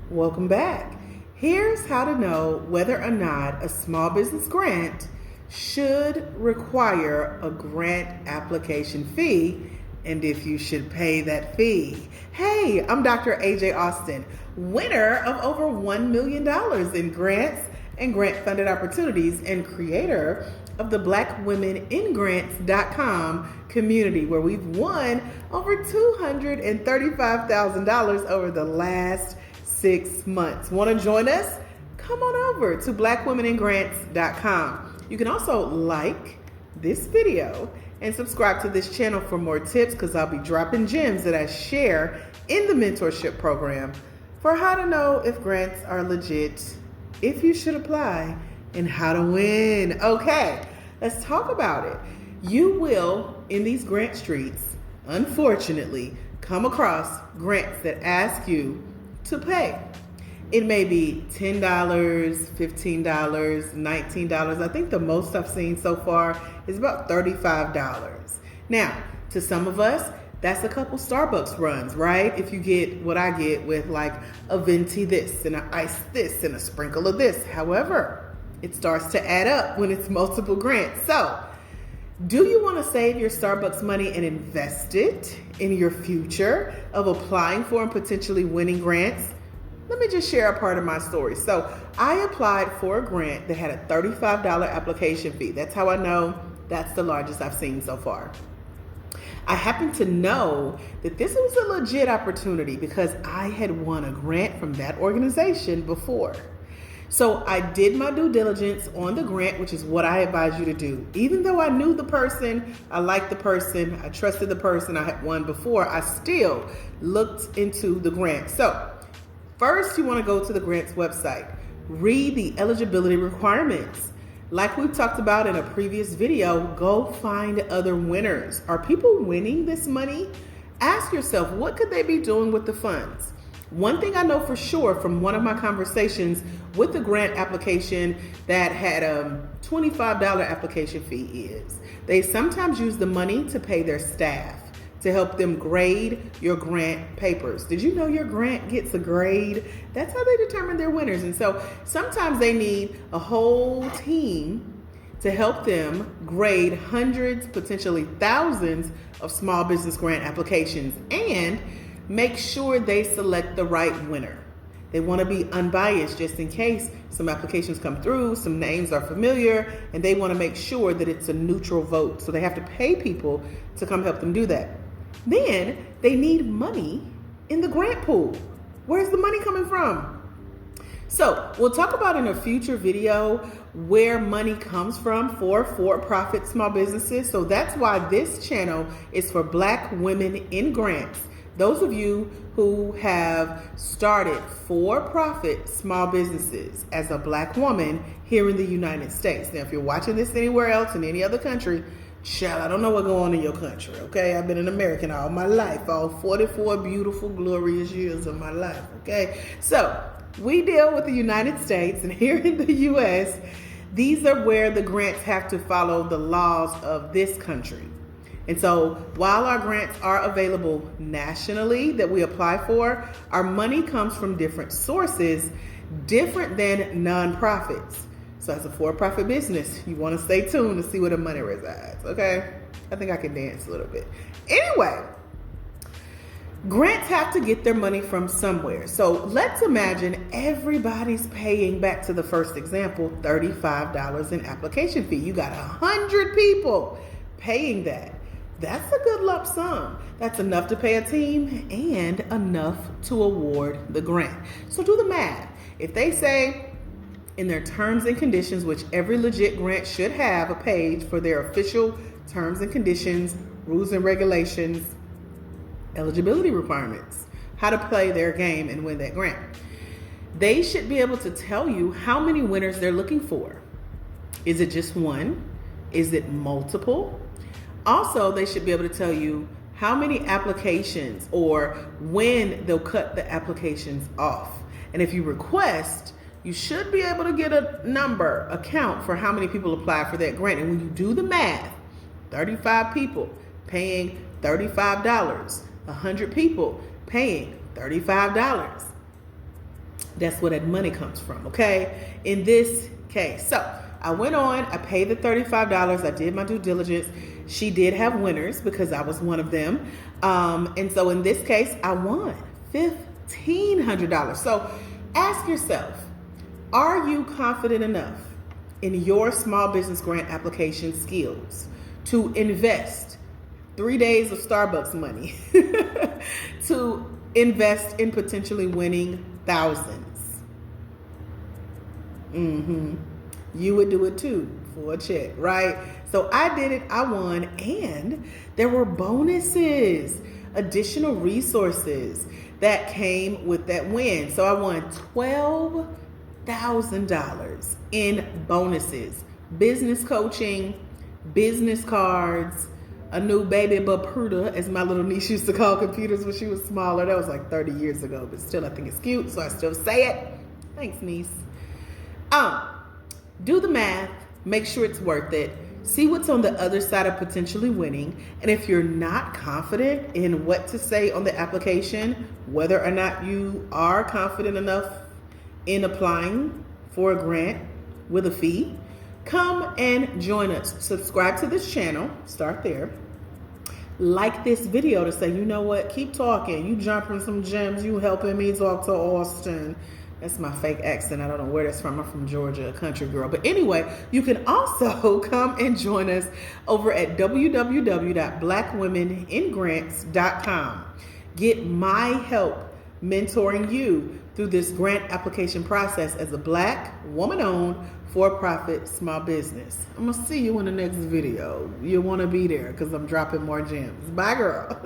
Welcome back. Here's how to know whether or not a small business grant should require a grant application fee and if you should pay that fee. Hey, I'm Dr. AJ Austin, winner of over $1 million in grants and grant funded opportunities and creator of the blackwomeningrants.com community, where we've won over $235,000 over the last 6 months. Want to join us? Come on over to blackwomeningrants.com. You can also like this video and subscribe to this channel for more tips, because I'll be dropping gems that I share in the mentorship program for how to know if grants are legit, if you should apply, and how to win. Okay, let's talk about it. You will, in these grant streets, unfortunately, come across grants that ask you to pay. It may be $10, $15, $19. I think the most I've seen so far is about $35. Now, to some of us, that's a couple Starbucks runs, right? If you get what I get with like a venti this and an ice this and a sprinkle of this. However, it starts to add up when it's multiple grants. So, do you want to save your Starbucks money and invest it in your future of applying for and potentially winning grants? Let me just share a part of my story. So I applied for a grant that had a $35 application fee. That's how I know that's the largest I've seen so far. I happen to know that this was a legit opportunity because I had won a grant from that organization before. So I did my due diligence on the grant, which is what I advise you to do. Even though I knew the person, I liked the person, I trusted the person, I had won before, I still looked into the grant. So first, you want to go to the grant's website. Read the eligibility requirements. Like we talked about in a previous video, go find other winners. Are people winning this money? Ask yourself, what could they be doing with the funds? One thing I know for sure from one of my conversations with the grant application that had a $25 application fee is they sometimes use the money to pay their staff to help them grade your grant papers. Did you know your grant gets a grade? That's how they determine their winners. And so sometimes they need a whole team to help them grade hundreds, potentially thousands of small business grant applications and make sure they select the right winner. They want to be unbiased just in case some applications come through, some names are familiar, and they want to make sure that it's a neutral vote. So they have to pay people to come help them do that. Then they need money in the grant pool. Where's the money coming from? So we'll talk about in a future video where money comes from for for-profit small businesses. So that's why this channel is for Black women in grants. Those of you who have started for-profit small businesses as a Black woman here in the United States. Now, if you're watching this anywhere else in any other country, child, I don't know what's going on in your country, okay? I've been an American all my life, all 44 beautiful, glorious years of my life, okay? So we deal with the United States, and here in the U.S., these are where the grants have to follow the laws of this country. And so while our grants are available nationally that we apply for, our money comes from different sources, different than nonprofits. So as a for-profit business, you want to stay tuned to see where the money resides, okay? I think I can dance a little bit. Anyway, grants have to get their money from somewhere. So let's imagine everybody's paying, back to the first example, $35 in application fee. You got 100 people paying that. That's a good lump sum. That's enough to pay a team and enough to award the grant. So do the math. If they say in their terms and conditions, which every legit grant should have a page for their official terms and conditions, rules and regulations, eligibility requirements, how to play their game and win that grant. They should be able to tell you how many winners they're looking for. Is it just one? Is it multiple? Also, they should be able to tell you how many applications or when they'll cut the applications off. And if you request, you should be able to get a number, a count for how many people apply for that grant. And when you do the math, 35 people paying $35, 100 people paying $35. That's where that money comes from, okay? In this case. So I went on, I paid the $35. I did my due diligence. She did have winners because I was one of them. And so in this case, I won $1,500. So ask yourself, are you confident enough in your small business grant application skills to invest 3 days of Starbucks money to invest in potentially winning thousands? You would do it too for a check, right? So I did it, I won, and there were bonuses, additional resources that came with that win. So I won $12,000 in bonuses, business coaching, business cards, a new baby Bapruda, as my little niece used to call computers when she was smaller. That was like 30 years ago, but still I think it's cute, so I still say it. Thanks, niece. Do the math, make sure it's worth it. See what's on the other side of potentially winning. And if you're not confident in what to say on the application, whether or not you are confident enough in applying for a grant with a fee, come and join us. Subscribe to this channel, start there. Like this video to say, you know what, keep talking. You jumping some gems, you helping me talk to Austin. That's my fake accent. I don't know where that's from. I'm from Georgia, a country girl. But anyway, you can also come and join us over at www.blackwomeningrants.com. Get my help mentoring you through this grant application process as a Black, woman-owned, for-profit small business. I'm going to see you in the next video. You'll want to be there because I'm dropping more gems. Bye, girl.